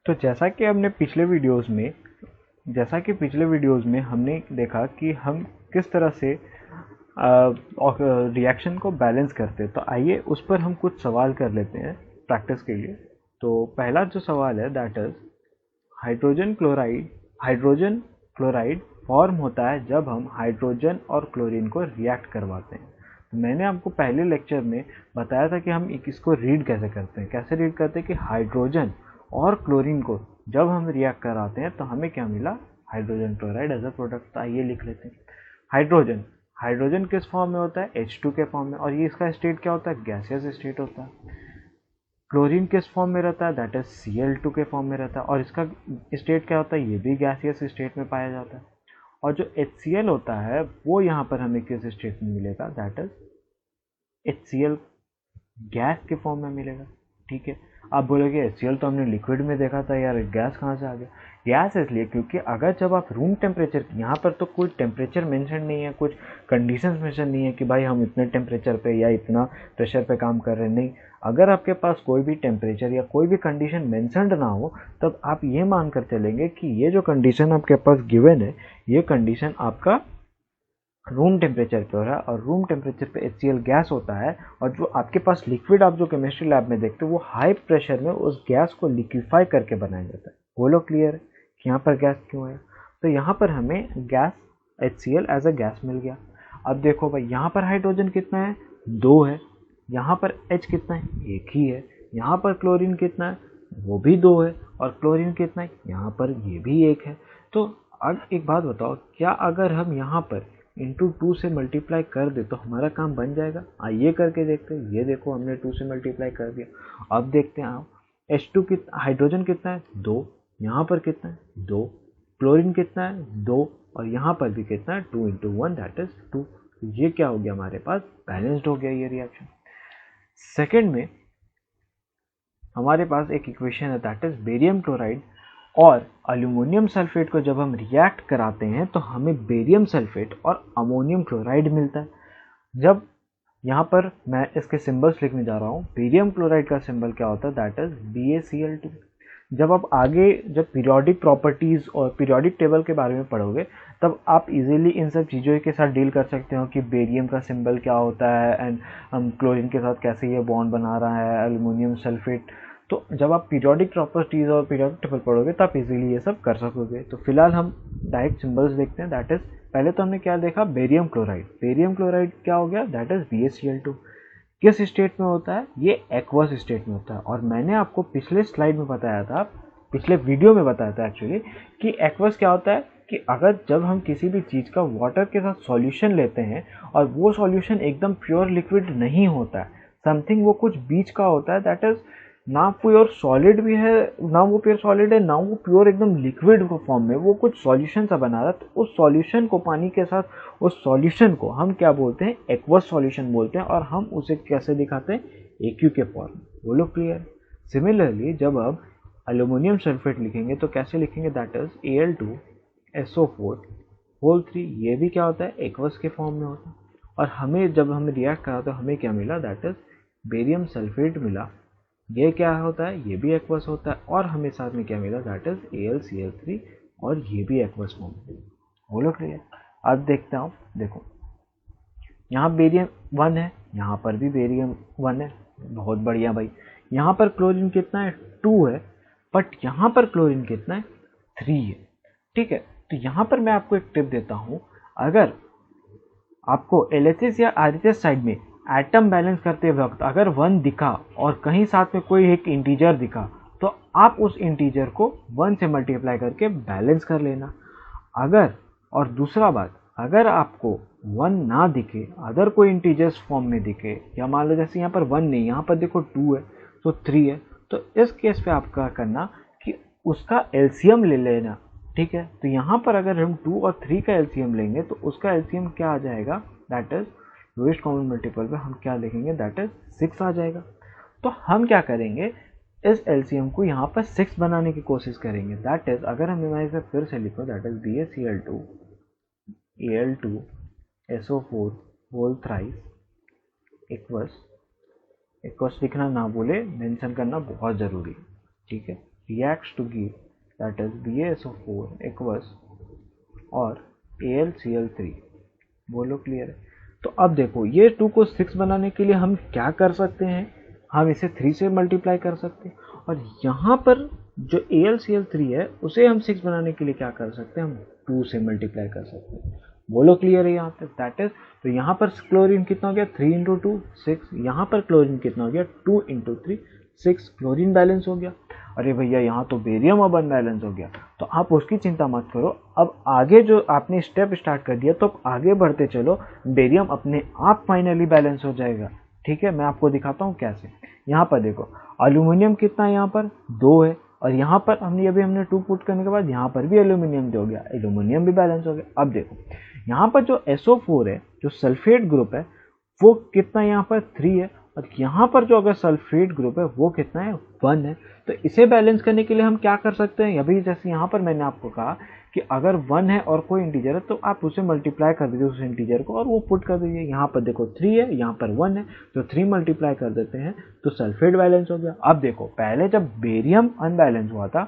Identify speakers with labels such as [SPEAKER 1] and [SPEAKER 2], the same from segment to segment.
[SPEAKER 1] तो जैसा कि पिछले वीडियोस में हमने देखा कि हम किस तरह से रिएक्शन को बैलेंस करते हैं, तो आइए उस पर हम कुछ सवाल कर लेते हैं प्रैक्टिस के लिए। तो पहला जो सवाल है that is hydrogen chloride form होता है जब हम हाइड्रोजन और क्लोरीन को रिएक्ट करवाते हैं। तो मैंने आपको पहले लेक्चर में बताया था कि हम इसको रीड कैसे करते हैं। कैसे रीड करते हैं कि हाइड्रोजन और क्लोरीन को जब हम रिएक्ट कराते हैं तो हमें क्या मिला, hydrogen chloride as a product. तो आइए लिख लेते हैं। हाइड्रोजन किस फॉर्म में होता है, H2 के फॉर्म में, और ये इसका स्टेट क्या होता है, गैसियस स्टेट होता है। क्लोरीन किस फॉर्म में रहता है, दैट इज Cl2 के फॉर्म में रहता है, और इसका स्टेट क्या होता है, ये भी गैसियस स्टेट में पाया जाता है। और जो HCl होता है वो यहाँ पर हमें किस स्टेट में मिलेगा, दैट इज HCl गैस के फॉर्म में मिलेगा। ठीक है, आप बोलोगे HCl तो हमने लिक्विड में देखा था यार, गैस कहाँ से आ गया। गैस इसलिए क्योंकि अगर जब आप रूम टेम्परेचर, यहाँ पर तो कोई टेम्परेचर मेंशन नहीं है, कुछ कंडीशंस मेंशन नहीं है कि भाई हम इतने टेम्परेचर पे या इतना प्रेशर पे काम कर रहे हैं, नहीं। अगर आपके पास कोई भी टेम्परेचर या कोई भी कंडीशन मेंशनड ना हो तब आप ये मान कर चलेंगे कि ये जो कंडीशन आपके पास गिवन है ये कंडीशन आपका रूम टेम्परेचर पे हो रहा है, और रूम टेम्परेचर पे HCl गैस होता है, और जो आपके पास लिक्विड आप जो केमिस्ट्री लैब में देखते हो वो हाई प्रेशर में उस गैस को लिक्विफाई करके बनाया जाता है। बोलो क्लियर है कि यहाँ पर गैस क्यों है। तो यहाँ पर हमें gas HCl as a gas मिल गया। अब देखो भाई, यहाँ पर हाइड्रोजन कितना है, 2 है। यहाँ पर H कितना है, 1 ही है। यहाँ पर क्लोरीन कितना है, वो भी 2 है। और क्लोरीन कितना है, यहाँ पर ये भी 1 है। तो अब एक बात बताओ, क्या अगर हम यहाँ पर इंटू 2 से मल्टीप्लाई कर दे तो हमारा काम बन जाएगा। आइए करके देखते हैं। ये देखो हमने 2 से मल्टीप्लाई कर दिया। अब देखते हैं आप, H2 कितना, हाइड्रोजन कितना है, 2। यहाँ पर कितना है, 2। क्लोरीन कितना है, 2। और यहाँ पर भी कितना है, 2 इंटू 1 दैट इज 2। ये क्या हो गया, हमारे पास बैलेंस्ड हो गया ये रिएक्शन। सेकेंड में हमारे पास एक इक्वेशन है दैट इज बेरियम क्लोराइड और अल्यूमिनियम सल्फेट को जब हम रिएक्ट कराते हैं तो हमें बेरियम सल्फेट और अमोनियम क्लोराइड मिलता है। जब यहाँ पर मैं इसके सिंबल्स लिखने जा रहा हूँ, बेरियम क्लोराइड का सिंबल क्या होता है, दैट इज BaCl2। जब आप आगे जब पीरियोडिक प्रॉपर्टीज और पीरियोडिक टेबल के बारे में पढ़ोगे तब आप इजीली इन सब चीज़ों के साथ डील कर सकते हो कि बेरियम का सिंबल क्या होता है एंड हम क्लोरीन के साथ कैसे ये बॉन्ड बना रहा है, अल्यूमिनियम सल्फेट। तो जब आप पीरियोडिक प्रॉपर्टीज और पीरियोडिक टेबल पढ़ोगे तो आप इजीली ये सब कर सकोगे। तो फिलहाल हम डायरेक्ट सिंबल्स देखते हैं। दैट इज, पहले तो हमने क्या देखा, बेरियम क्लोराइड। बेरियम क्लोराइड क्या हो गया, दैट इज BaCl2। किस स्टेट में होता है, ये एक्वस स्टेट में होता है। और मैंने आपको पिछले स्लाइड में बताया था, पिछले वीडियो में बताया था एक्चुअली, कि एक्वस क्या होता है कि अगर जब हम किसी भी चीज़ का वाटर के साथ सॉल्यूशन लेते हैं और वो सॉल्यूशन एकदम प्योर लिक्विड नहीं होता है, समथिंग वो कुछ बीच का होता है, दैट इज ना प्योर सॉलिड भी है, ना वो प्योर सॉलिड है, ना वो प्योर एकदम लिक्विड फॉर्म में, वो कुछ सॉल्यूशन सा बना रहा है, तो उस सॉल्यूशन को, पानी के साथ उस सॉल्यूशन को हम क्या बोलते हैं, एक्वस सॉल्यूशन बोलते हैं। और हम उसे कैसे दिखाते हैं, AQ के फॉर्म में। बोलो क्लियर। सिमिलरली जब हम अल्यूमिनियम सल्फेट लिखेंगे तो कैसे लिखेंगे, दैट इज Al2SO4 होल 3। ये भी क्या होता है, एक्वस के फॉर्म में होता है। और हमें जब हमने रिएक्ट करा तो हमें क्या मिला, दैट इज बेरियम सल्फेट मिला। ये क्या होता है, ये भी एक्वस होता है। और हमें साथ में क्या मिला, दैट इज AlCl3, और ये भी एक्वस फॉर्म में। बोलो क्लियर। अब देखता हूँ, देखो यहाँ बेरियम 1 है, यहाँ पर भी बेरियम 1 है, बहुत बढ़िया भाई। यहाँ पर क्लोरीन कितना है, 2 है, बट यहाँ पर क्लोरीन कितना है, 3 है। ठीक है, तो यहाँ पर मैं आपको एक टिप देता हूँ, अगर आपको LHS या RHS साइड में एटम बैलेंस करते वक्त अगर 1 दिखा और कहीं साथ में कोई एक इंटीजर दिखा तो आप उस इंटीजर को 1 से मल्टीप्लाई करके बैलेंस कर लेना। अगर, और दूसरा बात, अगर आपको 1 ना दिखे, अदर कोई इंटीजर्स फॉर्म में दिखे, या मान लो जैसे यहाँ पर 1 नहीं, यहाँ पर देखो 2 है तो 3 है, तो इस केस पे आप क्या करना कि उसका LCM ले लेना। ठीक है, तो यहाँ पर अगर हम 2 और 3 का LCM लेंगे तो उसका LCM क्या आ जाएगा, that is lowest common multiple पे हम क्या लिखेंगे, दैट इज 6 आ जाएगा। तो हम क्या करेंगे, इस LCM को यहाँ पर 6 बनाने की कोशिश करेंगे। दैट इज, अगर हम यहाँ से फिर से लिखो, that is BaCl2 Al2SO4 whole thrice aqueous लिखना ना भूले, मेंशन करना बहुत जरूरी है। ठीक है, reacts to give that is BaSO4 aqueous और AlCl3। बोलो क्लियर है? तो अब देखो ये 2 को 6 बनाने के लिए हम क्या कर सकते हैं, हम इसे 3 से मल्टीप्लाई कर सकते हैं, और यहाँ पर जो AlCl3 है उसे हम 6 बनाने के लिए क्या कर सकते हैं, हम 2 से मल्टीप्लाई कर सकते हैं। बोलो क्लियर है यहाँ तक? दैट इज, तो यहाँ पर क्लोरीन कितना हो गया 3 इंटू 2 6, यहाँ पर क्लोरीन कितना हो गया 2 इंटू 3 6, क्लोरीन बैलेंस हो गया। अरे भैया यहाँ तो बेरियम अब अनबैलेंस हो गया, तो आप उसकी चिंता मत करो, अब आगे जो आपने स्टेप स्टार्ट कर दिया तो अब आगे बढ़ते चलो, बेरियम अपने आप फाइनली बैलेंस हो जाएगा। ठीक है, मैं आपको दिखाता हूँ कैसे। यहाँ पर देखो एल्यूमिनियम कितना है, यहाँ पर 2 है, और यहाँ पर हमने 2 पुट करने के बाद यहाँ पर भी एल्यूमिनियम हो गया, एल्यूमिनियम भी बैलेंस हो गया। अब देखो यहाँ पर जो SO4 है, जो सल्फेट ग्रुप है, वो कितना यहाँ पर 3 है, और यहाँ पर जो अगर सल्फेट ग्रुप है वो कितना है 1 है। तो इसे बैलेंस करने के लिए हम क्या कर सकते हैं, अभी जैसे यहाँ पर मैंने आपको कहा कि अगर 1 है और कोई इंटीजर है तो आप उसे मल्टीप्लाई कर दीजिए उस इंटीजर को और वो पुट कर दीजिए। यहाँ पर देखो 3 है, यहाँ पर 1 है, तो 3 मल्टीप्लाई कर देते हैं तो सल्फेट बैलेंस हो गया। अब देखो पहले जब बेरियम अनबैलेंस हुआ था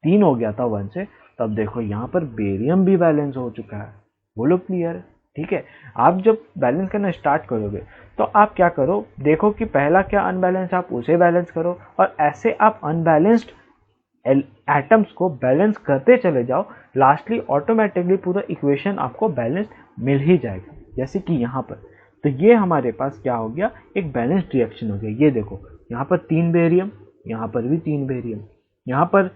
[SPEAKER 1] 3 हो गया था 1 से, तब देखो यहाँ पर बेरियम भी बैलेंस हो चुका है। बोलो क्लियर? ठीक है, आप जब बैलेंस करना स्टार्ट करोगे तो आप क्या करो, देखो कि पहला क्या अनबैलेंस, आप उसे बैलेंस करो, और ऐसे आप अनबैलेंस्ड एटम्स को बैलेंस करते चले जाओ, लास्टली ऑटोमेटिकली पूरा इक्वेशन आपको बैलेंस मिल ही जाएगा। जैसे कि यहाँ पर तो ये हमारे पास क्या हो गया, एक बैलेंस्ड रिएक्शन हो गया। ये देखो यहाँ पर 3 बेरियम, यहाँ पर भी 3 बेरियम, यहाँ पर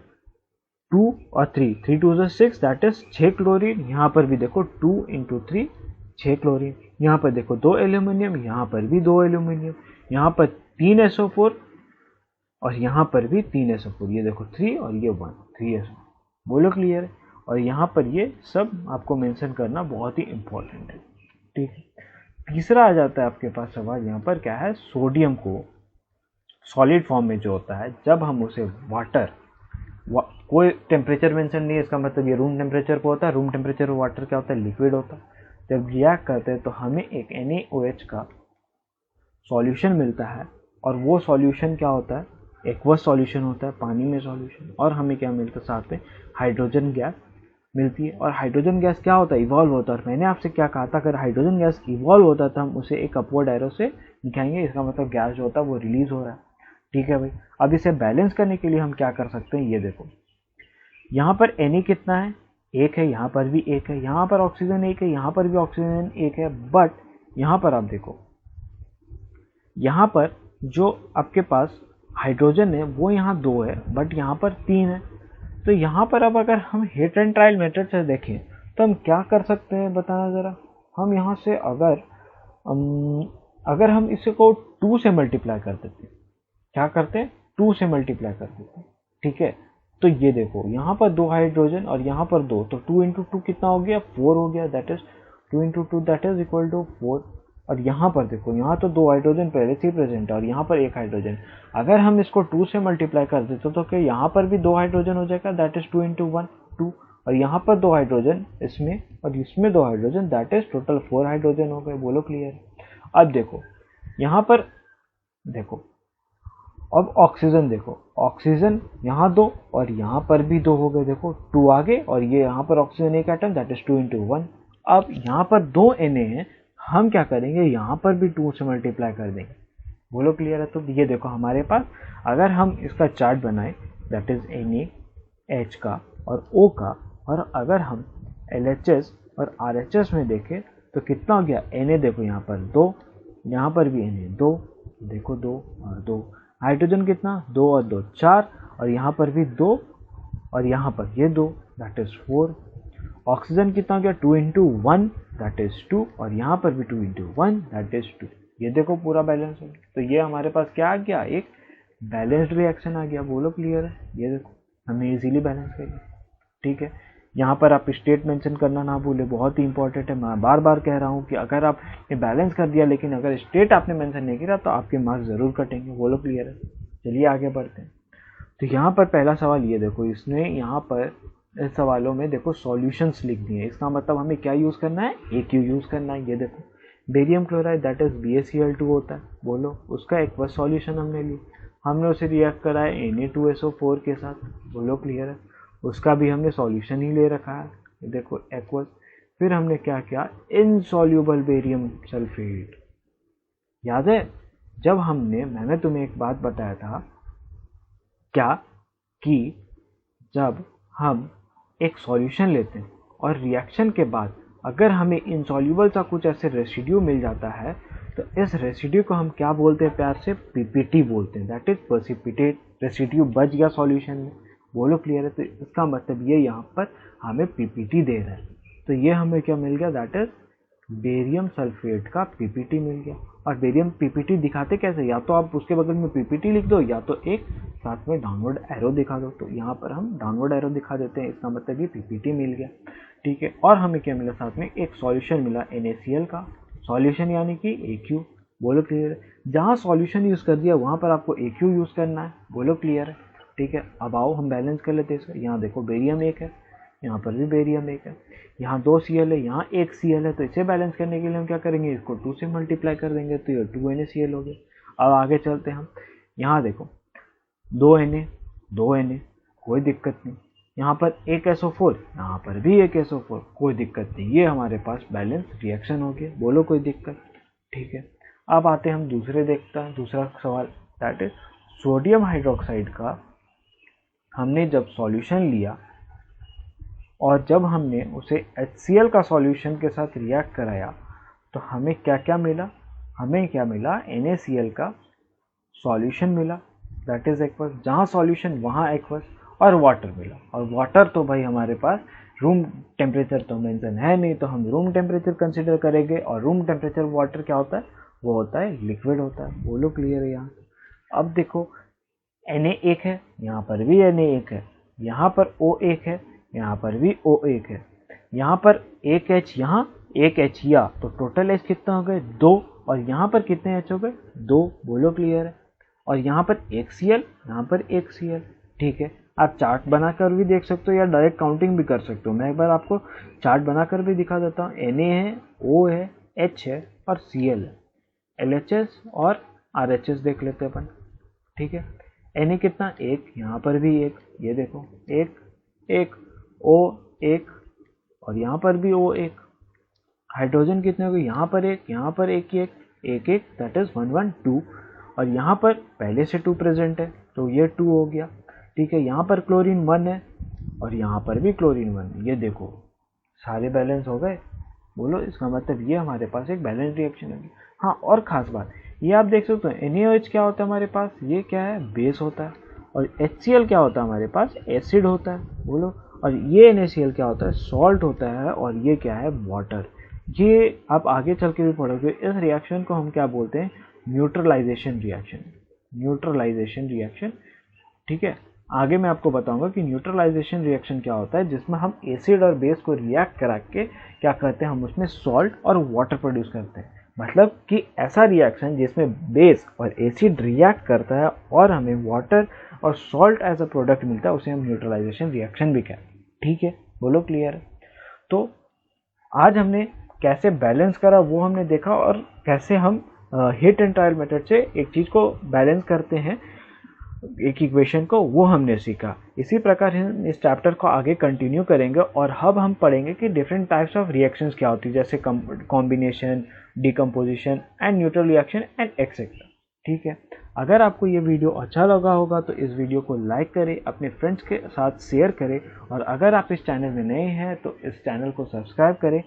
[SPEAKER 1] 2 और 3, 3 2 6 दैट इज 6 क्लोरीन, यहाँ पर भी देखो 2 इंटू 3 6 क्लोरीन, यहाँ पर देखो 2 एल्यूमिनियम, यहाँ पर भी 2 एल्यूमिनियम, यहाँ पर 3 SO4 और यहाँ पर भी 3 SO4, ये देखो 3 और ये 1 3 SO। बोलो क्लियर है? और यहाँ पर ये सब आपको मेंशन करना बहुत ही इंपॉर्टेंट है। ठीक है, तीसरा आ जाता है आपके पास सवाल, यहाँ पर क्या है, सोडियम को सॉलिड फॉर्म में जो होता है, जब हम उसे वाटर, कोई टेम्परेचर मेंशन नहीं है, इसका मतलब ये रूम टेम्परेचर पर होता है, रूम टेम्परेचर पर वाटर क्या होता है, लिक्विड होता है। जब रिएक्ट करते हैं तो हमें एक NaOH का सॉल्यूशन मिलता है, और वो सॉल्यूशन क्या होता है, एक्वस सॉल्यूशन होता है, पानी में सॉल्यूशन, और हमें क्या मिलता है, साथ में हाइड्रोजन गैस मिलती है। और हाइड्रोजन गैस क्या होता है, इवॉल्व होता है, और मैंने आपसे क्या कहा था, अगर हाइड्रोजन गैस इवॉल्व होता है तो हम उसे एक अपवर्ड एरो से दिखाएंगे, इसका मतलब गैस जो होता है वो रिलीज हो रहा है। ठीक है भाई, अब इसे बैलेंस करने के लिए हम क्या कर सकते हैं, ये देखो यहाँ पर Na कितना है, 1 है, यहाँ पर भी 1 है, यहाँ पर ऑक्सीजन 1 है, यहाँ पर भी ऑक्सीजन 1 है, बट यहाँ पर आप देखो, यहाँ पर जो आपके पास हाइड्रोजन है वो यहाँ 2 है, बट यहाँ पर 3 है। तो यहाँ पर अब अगर हम हिट एंड ट्रायल मेथड से देखें तो हम क्या कर सकते हैं, बताना ज़रा। हम यहाँ से अगर हम इसे को 2 से मल्टीप्लाई कर देते हैं, क्या करते हैं, 2 से मल्टीप्लाई कर देते हैं। ठीक है, तो ये देखो यहाँ पर 2 हाइड्रोजन और यहाँ पर 2, तो 2 इंटू 2 कितना हो गया, 4 हो गया, that is 2 into 2 that is equal to 4। और यहाँ पर देखो, यहाँ तो 2 हाइड्रोजन पहले से ही प्रेजेंट है और यहाँ पर 1 हाइड्रोजन, अगर हम इसको 2 से मल्टीप्लाई कर देते तो क्या यहाँ पर भी 2 हाइड्रोजन हो जाएगा, दैट इज 2 इंटू 1 2, और यहाँ पर 2 हाइड्रोजन इसमें और इसमें 2 hydrogen, that is total 4 hydrogen हो गए। बोलो क्लियर? अब देखो यहाँ पर देखो, अब ऑक्सीजन देखो, ऑक्सीजन यहाँ 2 और यहाँ पर भी 2 हो गए, देखो 2 आगे, और ये यहाँ पर ऑक्सीजन एक एटम, दैट इज 2 इंटू 1। अब यहाँ पर 2 Na है, हम क्या करेंगे, यहाँ पर भी 2 से मल्टीप्लाई कर देंगे। बोलो क्लियर है? तो ये देखो हमारे पास, अगर हम इसका चार्ट बनाएं, दैट इज NaH का और O का, और अगर हम LHS और RHS में देखें तो कितना हो गया, Na देखो यहाँ पर 2, यहाँ पर भी Na 2, देखो 2 और 2, हाइड्रोजन कितना, 2 और 2 4, और यहाँ पर भी 2 और यहाँ पर ये 2, दैट इज 4। ऑक्सीजन कितना हो गया, 2 इंटू 1 दैट इज 2, और यहाँ पर भी 2 इंटू 1 दैट इज 2। ये देखो पूरा बैलेंस हो गया। तो ये हमारे पास क्या आ गया, एक बैलेंस्ड रिएक्शन आ गया। बोलो क्लियर है? ये देखो हमने इजीली बैलेंस कर लिया। ठीक है, यहाँ पर आप स्टेट मेंशन करना ना भूले, बहुत ही इंपॉर्टेंट है। मैं बार बार कह रहा हूँ कि अगर आपने बैलेंस कर दिया लेकिन अगर स्टेट आपने मेंशन नहीं किया तो आपके मार्क्स जरूर कटेंगे। बोलो क्लियर है? चलिए आगे बढ़ते हैं। तो यहाँ पर पहला सवाल ये देखो, इसने यहाँ पर इस सवालों में देखो सॉल्यूशंस लिख दिए। इसका मतलब हमें क्या यूज़ करना है, AQ यूज़ करना है। ये देखो barium chloride that is BaCl2 होता है, बोलो उसका एक्वस सॉल्यूशन हमने लिया। हमने उसे रिएक्ट कराया Na2SO4 के साथ, बोलो क्लियर है। उसका भी हमने सॉल्यूशन ही ले रखा है, ये देखो एक्वस। फिर हमने क्या किया, इनसॉल्यूबल बेरियम सल्फेट। याद है जब मैंने तुम्हें एक बात बताया था क्या, कि जब हम एक सॉल्यूशन लेते हैं और रिएक्शन के बाद अगर हमें इनसॉल्यूबल सा कुछ ऐसे रेसिड्यू मिल जाता है तो इस रेसिड्यू को हम क्या बोलते हैं, प्यार से पीपीटी बोलते हैं, दैट इज प्रेसिपिटेट रेसिड्यू बच गया सॉल्यूशन में, बोलो क्लियर है। तो इसका मतलब ये यहाँ पर हमें पीपीटी दे रहा है, तो ये हमें क्या मिल गया, दैट इज बेरियम सल्फेट का पीपीटी मिल गया। और बेरियम पीपीटी दिखाते कैसे, या तो आप उसके बगल में पीपीटी लिख दो या तो एक साथ में डाउनवर्ड एरो दिखा दो। तो यहाँ पर हम डाउनवर्ड एरो दिखा देते हैं, इसका मतलब ये पीपीटी मिल गया, ठीक है। और हमें क्या मिला, साथ में एक सॉल्यूशन मिला NaCl का, सॉल्यूशन यानी कि AQ, बोलो क्लियर है। जहाँ सॉल्यूशन यूज़ कर दिया वहाँ पर आपको AQ यूज़ करना है, बोलो क्लियर है, ठीक है। अब आओ हम बैलेंस कर लेते हैं इसका। यहाँ देखो बेरियम 1 है, यहाँ पर भी बेरियम 1 है, यहाँ 2 Cl है, यहाँ 1 Cl है। तो इसे बैलेंस करने के लिए हम क्या करेंगे, इसको 2 से मल्टीप्लाई कर देंगे, तो ये 2 NaCl हो गया। अब आगे चलते हैं हम, यहाँ देखो 2 Na, कोई दिक्कत नहीं। यहाँ पर एक SO4, यहाँ पर भी एक SO4, कोई दिक्कत नहीं। ये हमारे पास बैलेंस रिएक्शन हो गया, बोलो कोई दिक्कत, ठीक है। अब आते हैं हम दूसरा सवाल, दैट इज सोडियम हाइड्रोक्साइड का हमने जब सॉल्यूशन लिया और जब हमने उसे HCl का सॉल्यूशन के साथ रिएक्ट कराया तो हमें क्या क्या मिला, हमें क्या मिला, NaCl का सॉल्यूशन मिला, दैट इज एक्वस। जहाँ सॉल्यूशन वहाँ एक्वस, और वाटर मिला। और वाटर तो भाई हमारे पास रूम टेम्परेचर तो मेंशन है नहीं, तो हम रूम टेम्परेचर कंसिडर करेंगे। और रूम टेम्परेचर वाटर क्या होता है, वो होता है लिक्विड होता है, बोलो क्लियर है यहाँ। अब देखो Na1 है, यहाँ पर भी Na1 है, यहाँ पर O1 है, यहाँ पर भी O1 है, यहाँ पर एक H, यहाँ एक H या, तो टोटल H कितना हो गए, 2। और यहाँ पर कितने H हो गए, 2, बोलो क्लियर है। और यहाँ पर एक Cl, यहाँ पर एक Cl, ठीक है। आप चार्ट बनाकर भी देख सकते हो या डायरेक्ट काउंटिंग भी कर सकते हो। मैं एक बार आपको चार्ट बनाकर भी दिखा देता हूँ। Na है, O है, H है और Cl है। LHS और RHS देख लेते हैं अपन, ठीक है। Na कितना, 1, यहाँ पर भी 1, ये देखो 1 1, O 1 और यहाँ पर भी O 1। हाइड्रोजन कितने हो गए, यहाँ पर 1, यहाँ पर 1 1, दैट इज 1 1 2। और यहाँ पर पहले से 2 प्रेजेंट है तो ये 2 हो गया, ठीक है। यहाँ पर क्लोरीन 1 है और यहाँ पर भी क्लोरीन 1, ये देखो सारे बैलेंस हो गए, बोलो। इसका मतलब ये हमारे पास एक बैलेंस रिएक्शन होगी। हाँ, और ख़ास बात ये आप देख सकते हो, NaOH क्या होता है हमारे पास, ये क्या है, बेस होता है। और HCl क्या होता है हमारे पास, एसिड होता है, बोलो। और ये NaCl क्या होता है, सॉल्ट होता है। और ये क्या है, वाटर। ये आप आगे चल के भी पढ़ोगे। इस रिएक्शन को हम क्या बोलते हैं, न्यूट्रलाइजेशन रिएक्शन, ठीक है। आगे मैं आपको बताऊंगा कि न्यूट्रलाइजेशन रिएक्शन क्या होता है, जिसमें हम एसिड और बेस को रिएक्ट करा के क्या करते हैं, हम उसमें सॉल्ट और वाटर प्रोड्यूस करते हैं। मतलब कि ऐसा रिएक्शन जिसमें बेस और एसिड रिएक्ट करता है और हमें वाटर और सॉल्ट एज अ प्रोडक्ट मिलता है, उसे हम न्यूट्रलाइजेशन रिएक्शन भी कहते हैं, ठीक है, बोलो क्लियर है। तो आज हमने कैसे बैलेंस करा वो हमने देखा, और कैसे हम हीट एंड ट्रायल मेथड से एक चीज़ को बैलेंस करते हैं, एक इक्वेशन को, वो हमने सीखा। इसी प्रकार हम इस चैप्टर को आगे कंटिन्यू करेंगे और अब हम पढ़ेंगे कि डिफरेंट टाइप्स ऑफ रिएक्शंस क्या होती है, जैसे combination, decomposition and neutral reaction and etcetera, ठीक है। अगर आपको ये वीडियो अच्छा लगा होगा तो इस वीडियो को लाइक करें, अपने फ्रेंड्स के साथ शेयर करें, और अगर आप इस चैनल में नए हैं तो इस चैनल को सब्सक्राइब करें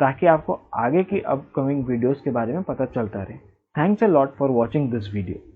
[SPEAKER 1] ताकि आपको आगे की अपकमिंग वीडियोस के बारे में पता चलता रहे। Thanks a lot for watching this video.